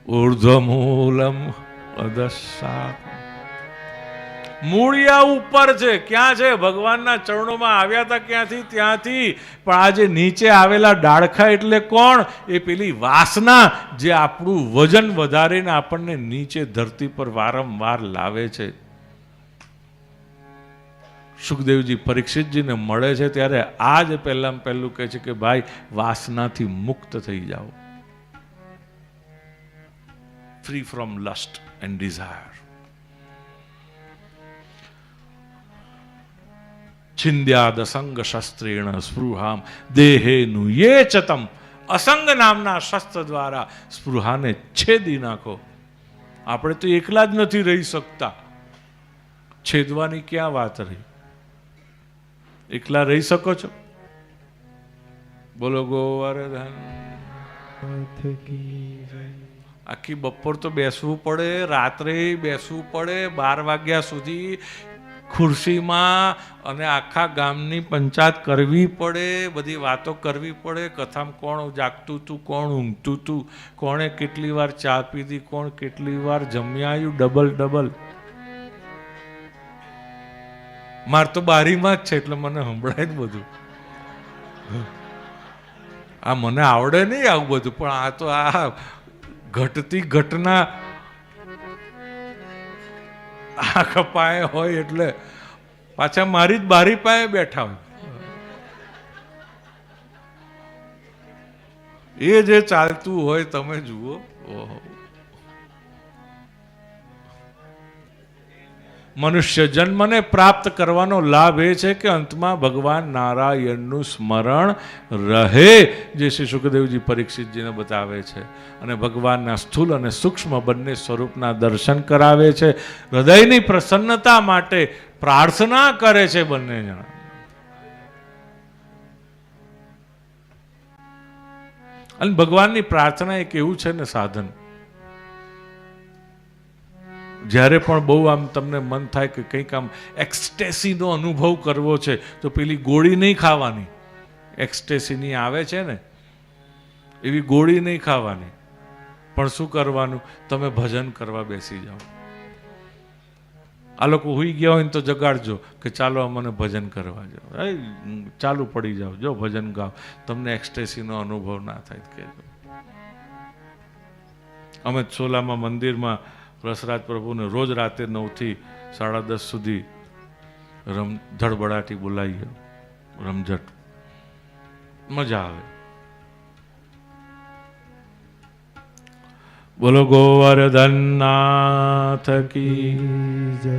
ઉર્ધ્વમૂલમ અધઃશાખમ. મૂળિયા ઉપર છે. ક્યાં છે? ભગવાનના ચરણોમાં આવ્યા હતા ક્યાંથી? ત્યાંથી. પણ આ જે નીચે આવેલા ડાળખા એટલે કોણ? એ પેલી વાસના જે આપણું વજન વધારીને આપણને નીચે ધરતી પર વારંવાર લાવે છે. સુખદેવજી પરીક્ષિતજીને મળે છે ત્યારે આ જ પહેલામાં પહેલું કહે છે કે ભાઈ વાસનાથી મુક્ત થઈ જાઓ. Free from lust and desire. છિંદ્યાદ અસંગ શસ્ત્રેણ સ્પૃહામ દેહેનું યે ચતમ. અસંગ નામના શસ્ત્ર દ્વારા સ્પૃહાને છેદી નાખો. આપણે તો એકલા જ નથી રહી શકતા. છેદવાની ક્યાં વાત રહી? એકલા રહી શકો છો? બોલો ગોવર્ધન. આખી બપોર તો બેસવું પડે, રાત્રે બેસવું પડે 12 વાગ્યા સુધી ખુરશીમાં, અને આખા ગામની પંચાયત કરવી પડે, બધી વાતો કરવી પડે. કથામાં કોણ જાગતું હતું, કોણ ઊંઘતું હતું, કોણે કેટલી વાર ચા પીધી, કોણ કેટલી વાર જમ્યા આવ્યું, ડબલ. મારે તો બારીમાં જ છે એટલે મને સંભળાય જ બધું. આ મને આવડે નહીં આવું બધું, પણ આ તો આ ઘટતી ઘટના આખા પાયે હોય એટલે પાછા મારી જ બારી પાયે બેઠા હોય. એ જે ચાલતું હોય તમે જુઓ. ઓહો. મનુષ્ય જન્મને પ્રાપ્ત કરવાનો લાભ એ છે કે અંતમાં ભગવાન નારાયણનું સ્મરણ રહે, જે શ્રી સુખદેવજી પરીક્ષિતજીને બતાવે છે. અને ભગવાનના સ્થૂલ અને સૂક્ષ્મ બંને સ્વરૂપના દર્શન કરાવે છે. હૃદયની પ્રસન્નતા માટે પ્રાર્થના કરે છે બંને જણા. અને ભગવાનની પ્રાર્થના એક એવું છે ને સાધન. જ્યારે પણ બહુ આમ તમને મન થાય કે કંઈક આમ એક્સટેસીનો અનુભવ કરવો છે તો પેલી ગોળી નહીં ખાવાની. એક્સટેસીની આવે છે ને એવી ગોળી નહીં ખાવાની, પણ શું કરવાનું? તમે ભજન કરવા બેસી જાઓ. આ લોકો હુઈ ગયા હોય ને તો જગાડજો કે ચાલો અમને ભજન કરવા જાઓ. ચાલુ પડી જાઓ, જો ભજન ગાઓ, તમને એક્સટેસીનો અનુભવ ના થાય કહેજો. અમે સોલામાં મંદિરમાં રસરાજ પ્રભુને રોજ રાતે 9 થી 10:30 સુધી ધડબડાટી બોલાવીએ, રમઝટ, મજા આવે. બોલો ગોવર્ધન નાથ કી જય.